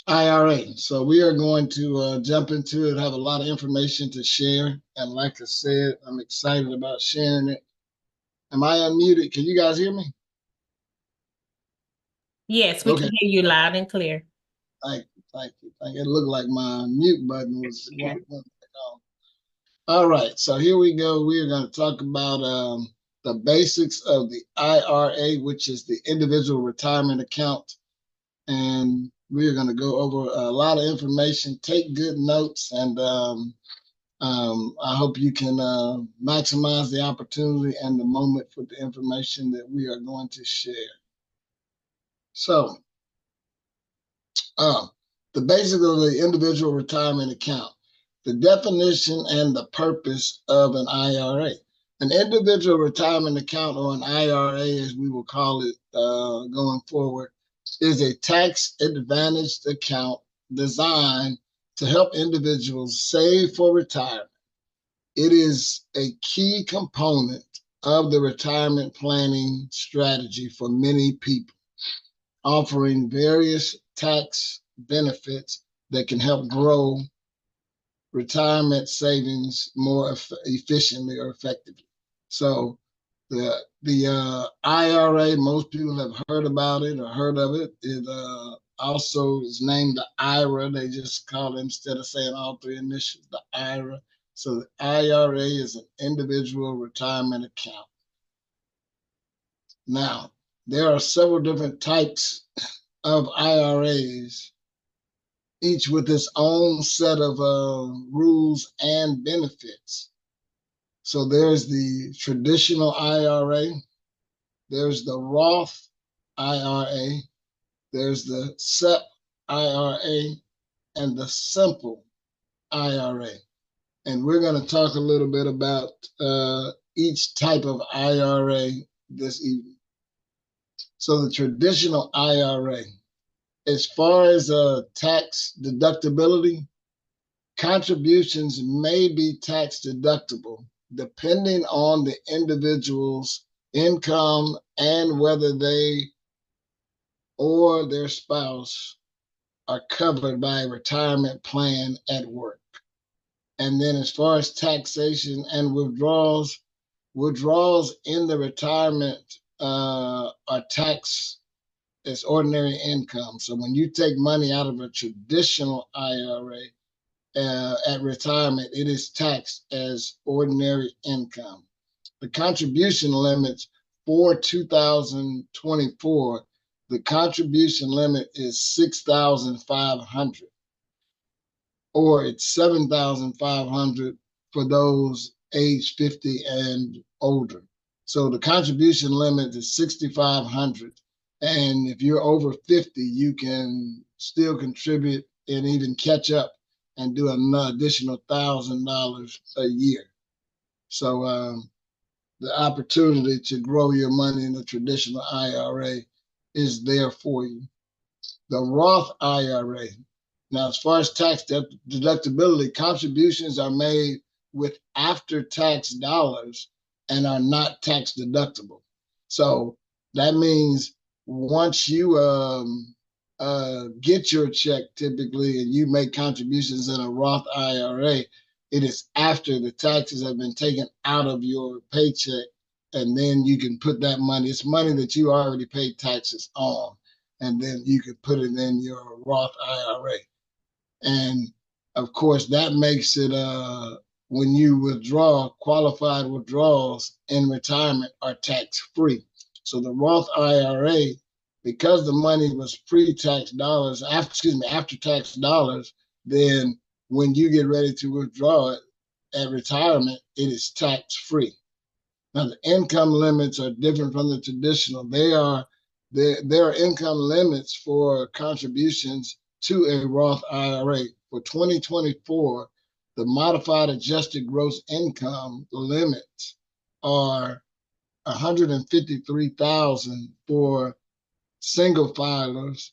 IRA. So we are going to jump into it, have a lot of information to share. And like I said, I'm excited about sharing it. Am I unmuted? Can you guys hear me? Yes, we can Okay. hear you loud and clear. Thank you. Thank you. Thank you. It looked like my mute button was Yeah. went back on. All right. So here we go. We are going to talk about the basics of the IRA, which is the individual retirement account. And we are going to go over a lot of information. Take good notes, and I hope you can maximize the opportunity and the moment for the information that we are going to share. So, uh, the basics of the individual retirement account, the definition and the purpose of an IRA. An individual retirement account, or an IRA, as we will call it going forward, is a tax advantaged account designed to help individuals save for retirement. It is a key component of the retirement planning strategy for many people, offering various tax benefits that can help grow retirement savings more efficiently or effectively. So the IRA, most people have heard about it or heard of it. It also is named the IRA. They just call it, instead of saying all three initials, the IRA. So the IRA is an individual retirement account. Now, there are several different types of IRAs, each with its own set of rules and benefits. So there's the traditional IRA, there's the Roth IRA, there's the SEP IRA, and the simple IRA. And we're going to talk a little bit about each type of IRA this evening. So the traditional IRA, as far as tax deductibility, contributions may be tax deductible depending on the individual's income and whether they or their spouse are covered by a retirement plan at work. And then as far as taxation and withdrawals in the retirement are taxed as ordinary income. So when you take money out of a traditional IRA at retirement, it is taxed as ordinary income. The contribution limits for 2024, the contribution limit is 6,500, or it's 7,500 for those age 50 and older. So the contribution limit is 6,500. And if you're over 50, you can still contribute and even catch up and do an additional $1,000 a year. So the opportunity to grow your money in the traditional IRA is there for you. The Roth IRA. Now, as far as tax deductibility, contributions are made with after-tax dollars and are not tax deductible. So that means once you get your check typically and you make contributions in a Roth IRA, it is after the taxes have been taken out of your paycheck, and then you can put that money. It's money that you already paid taxes on, and then you can put it in your Roth IRA. And of course, that makes it when you withdraw, qualified withdrawals in retirement are tax free. So the Roth IRA, because the money was pre-tax dollars, after tax dollars, then when you get ready to withdraw it at retirement, it is tax free. Now the income limits are different from the traditional. There are income limits for contributions to a Roth IRA. For 2024, the modified adjusted gross income limits are 153,000 for single filers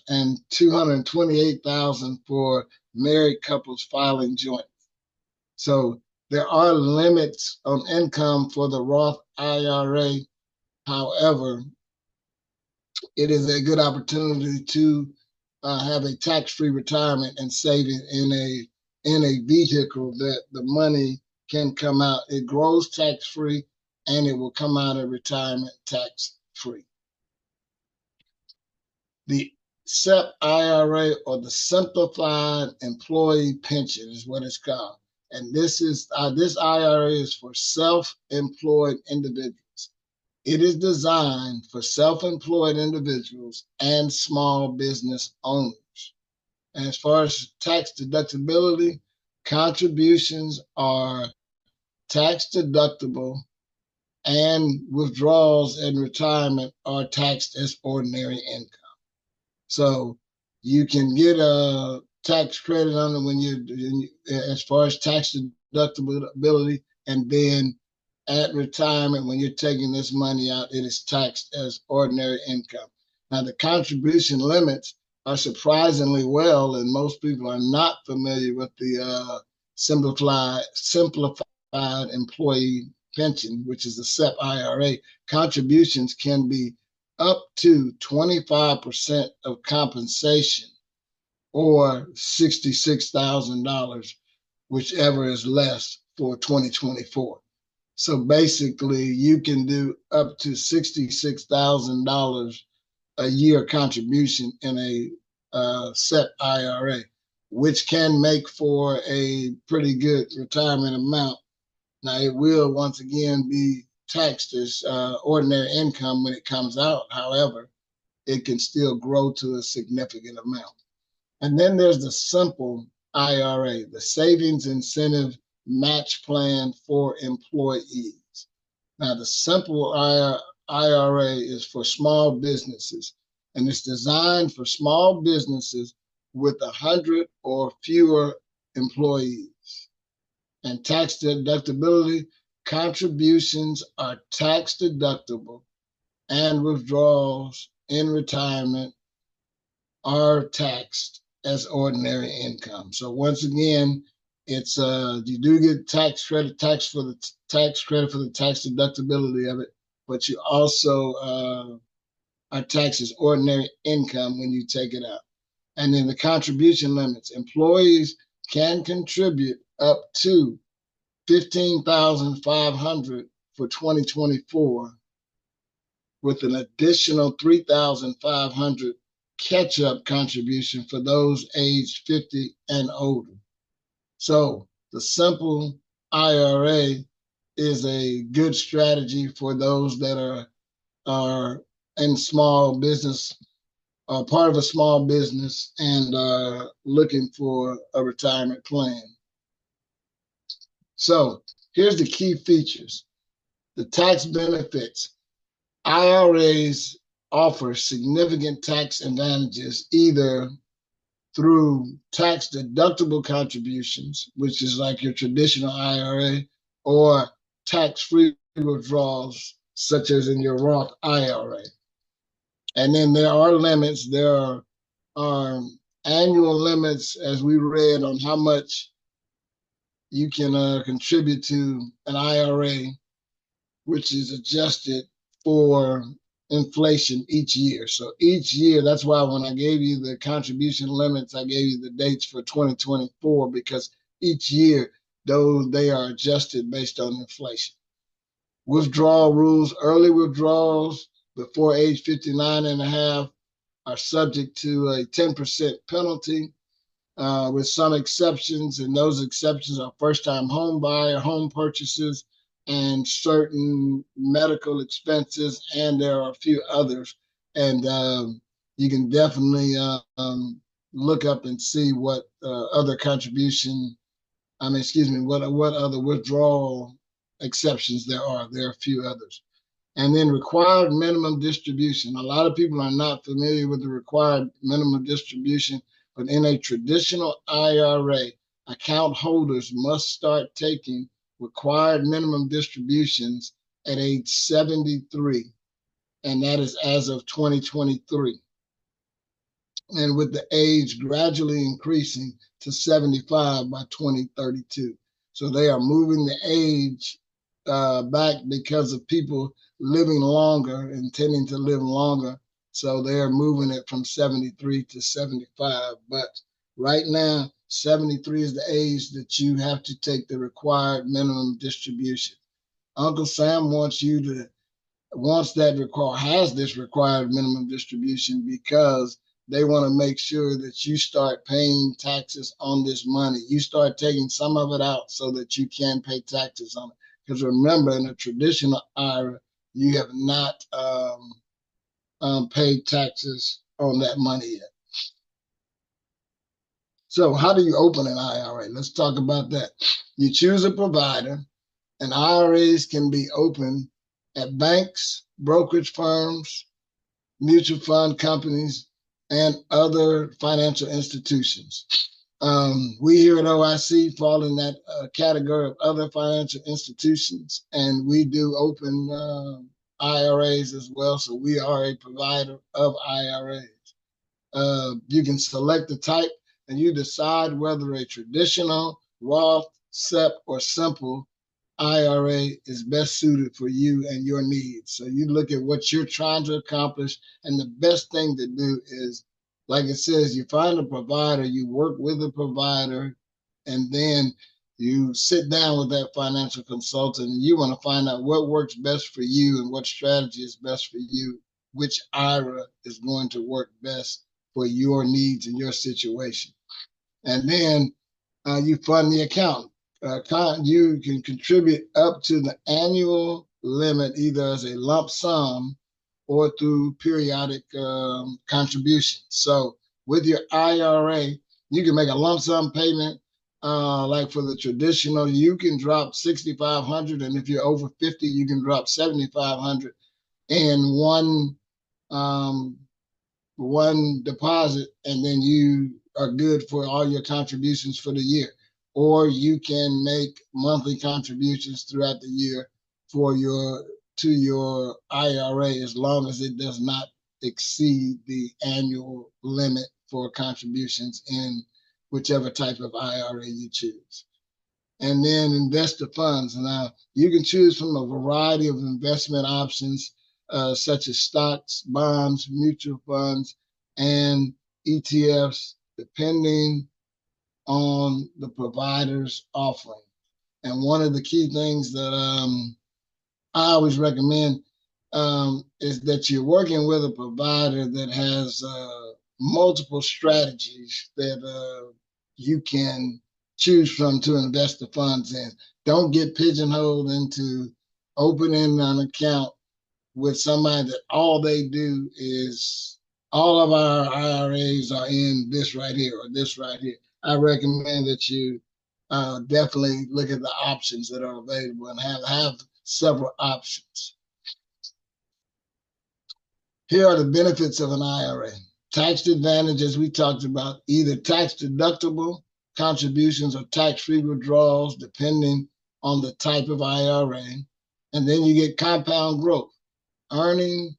and 228,000 for married couples filing joint. So there are limits on income for the Roth IRA. However, it is a good opportunity to have a tax-free retirement and save it in a vehicle that the money can come out. It grows tax-free and it will come out of retirement tax-free. The SEP IRA, or the Simplified Employee Pension, is what it's called. And this IRA is for self-employed individuals. It is designed for self-employed individuals and small business owners. And as far as tax deductibility, contributions are tax deductible and withdrawals in retirement are taxed as ordinary income. So you can get a tax credit on it as far as tax deductibility, and then at retirement, when you're taking this money out, it is taxed as ordinary income. Now, the contribution limits are surprisingly well, and most people are not familiar with the simplified employee pension, which is the SEP IRA. Contributions can be up to 25% of compensation or $66,000, whichever is less for 2024. So basically, you can do up to $66,000 a year contribution in a SEP IRA, which can make for a pretty good retirement amount. Now, it will once again be taxed as ordinary income when it comes out. However, it can still grow to a significant amount. And then there's the simple IRA, the Savings Incentive Match Plan for Employees. Now, the simple IRA is for small businesses, and it's designed for small businesses with 100 or fewer employees. And tax deductibility, contributions are tax deductible and withdrawals in retirement are taxed as ordinary income. So once again, it's you do get tax credit for the tax deductibility of it, but you also are taxed as ordinary income when you take it out. And then the contribution limits, employees can contribute up to $15,500 for 2024, with an additional $3,500 catch-up contribution for those aged 50 and older. So the simple IRA is a good strategy for those that are in small business, part of a small business, and looking for a retirement plan. So here's the key features. The tax benefits. IRAs offer significant tax advantages either through tax deductible contributions, which is like your traditional IRA, or tax-free withdrawals, such as in your Roth IRA. And then there are limits. There are annual limits, as we read, on how much you can contribute to an IRA, which is adjusted for inflation each year. So each year, that's why when I gave you the contribution limits, I gave you the dates for 2024, because each year, they are adjusted based on inflation. Withdrawal rules, early withdrawals before age 59 and a half are subject to a 10% penalty, with some exceptions, and those exceptions are first-time home buyer, home purchases, and certain medical expenses, and there are a few others. And you can definitely look up and see what other what other withdrawal exceptions there are. There are a few others. And then required minimum distribution. A lot of people are not familiar with the required minimum distribution, but in a traditional IRA, account holders must start taking required minimum distributions at age 73, and that is as of 2023. And with the age gradually increasing to 75 by 2032. So they are moving the age back because of people living longer, intending to live longer. So they're moving it from 73 to 75. But right now, 73 is the age that you have to take the required minimum distribution. Uncle Sam has this required minimum distribution because they want to make sure that you start paying taxes on this money. You start taking some of it out so that you can pay taxes on it. Because remember, in a traditional IRA, you have not paid taxes on that money yet. So, how do you open an IRA? Let's talk about that. You choose a provider, and IRAs can be opened at banks, brokerage firms, mutual fund companies, and other financial institutions. We here at OIC fall in that category of other financial institutions, and we do open IRAs as well. So we are a provider of IRAs. You can select the type and you decide whether a traditional, Roth, SEP, or simple IRA is best suited for you and your needs. So you look at what you're trying to accomplish, and the best thing to do is, like it says, you find a provider, you work with a provider, and then you sit down with that financial consultant and you want to find out what works best for you and what strategy is best for you, which IRA is going to work best for your needs and your situation. And then you fund the account. You can contribute up to the annual limit either as a lump sum or through periodic contributions. So with your IRA, you can make a lump sum payment. Like for the traditional, you can drop 6,500, and if you're over 50, you can drop 7,500 in um, one deposit, and then you are good for all your contributions for the year. Or you can make monthly contributions throughout the year for your IRA as long as it does not exceed the annual limit for contributions in whichever type of IRA you choose. And then investor funds. Now, you can choose from a variety of investment options, such as stocks, bonds, mutual funds, and ETFs, depending on the provider's offering. And one of the key things that I always recommend is that you're working with a provider that has multiple strategies that you can choose from to invest the funds in. Don't get pigeonholed into opening an account with somebody that all they do is all of our IRAs are in this right here or this right here. I recommend that you definitely look at the options that are available and have several options. Here are the benefits of an IRA. Tax advantage, as we talked about, either tax deductible contributions or tax-free withdrawals, depending on the type of IRA. And then you get compound growth. Earnings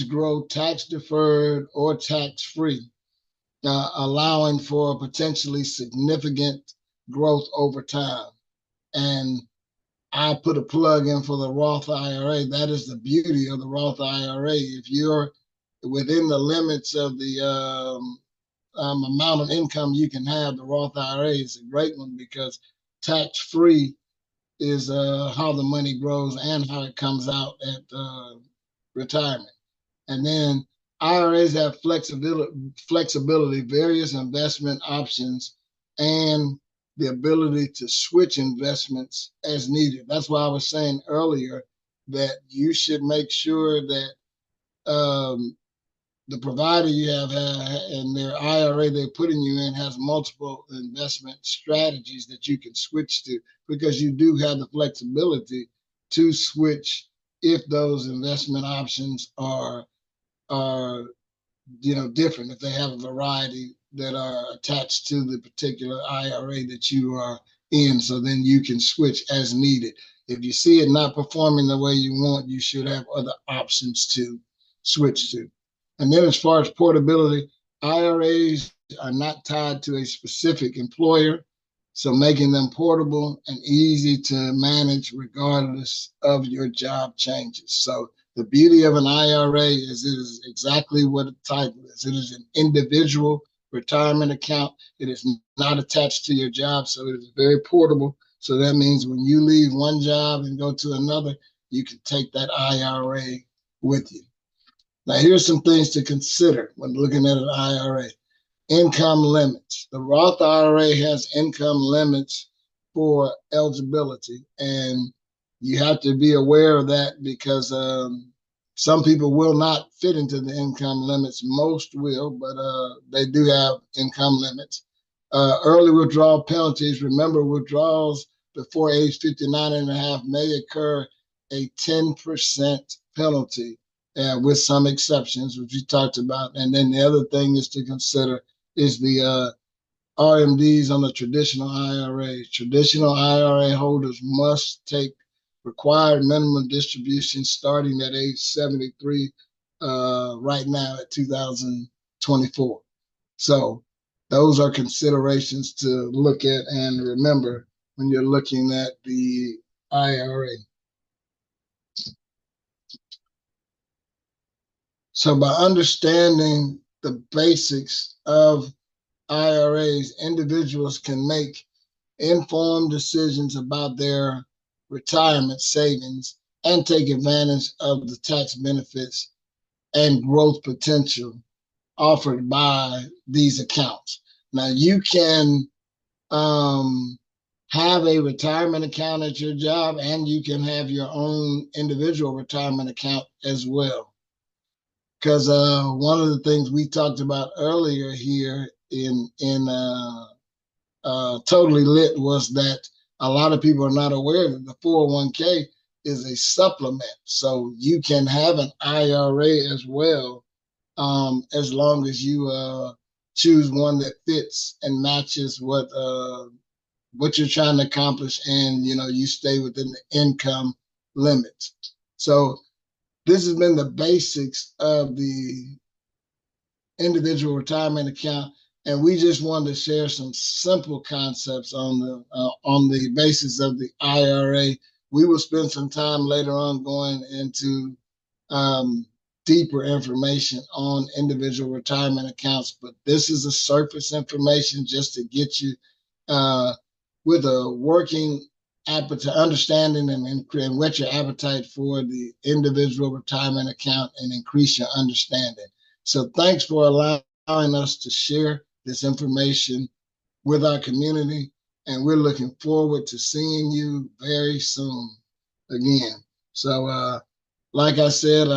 grow tax deferred or tax free, allowing for potentially significant growth over time. And I put a plug in for the Roth IRA. That is the beauty of the Roth IRA. If you're within the limits of the amount of income you can have, the Roth IRA is a great one because tax free is how the money grows and how it comes out at retirement. And then IRAs have flexibility, various investment options, and the ability to switch investments as needed. That's why I was saying earlier that you should make sure that the provider you have and their IRA they're putting you in has multiple investment strategies that you can switch to because you do have the flexibility to switch if those investment options are different, if they have a variety that are attached to the particular IRA that you are in. So then you can switch as needed. If you see it not performing the way you want, you should have other options to switch to. And then as far as portability, IRAs are not tied to a specific employer, so making them portable and easy to manage regardless of your job changes. So The beauty of an IRA is it is exactly what the title is. It is an individual retirement account. It is not attached to your job, so it is very portable. So that means when you leave one job and go to another, you can take that IRA with you. Now, here's some things to consider when looking at an IRA. Income limits. The Roth IRA has income limits for eligibility, and you have to be aware of that because some people will not fit into the income limits. Most will, but they do have income limits. Early withdrawal penalties. Remember, withdrawals before age 59 and a half may occur a 10% penalty, with some exceptions, which we talked about. And then the other thing is to consider is the RMDs on the traditional IRA. Traditional IRA holders must take required minimum distributions starting at age 73 right now at 2024. So those are considerations to look at and remember when you're looking at the IRA. So by understanding the basics of IRAs, individuals can make informed decisions about their retirement savings and take advantage of the tax benefits and growth potential offered by these accounts. Now, you can have a retirement account at your job, and you can have your own individual retirement account as well. Because one of the things we talked about earlier here in Totally Lit was that a lot of people are not aware that the 401k is a supplement. So you can have an IRA as well, as long as you choose one that fits and matches what you're trying to accomplish, and you stay within the income limits. So this has been the basics of the individual retirement account, and we just wanted to share some simple concepts on the basis of the IRA. We will spend some time later on going into deeper information on individual retirement accounts, but this is a surface information just to get you with a working appetite, understanding and whet your appetite for the individual retirement account and increase your understanding. So thanks for allowing us to share this information with our community, and we're looking forward to seeing you very soon again. So like I said,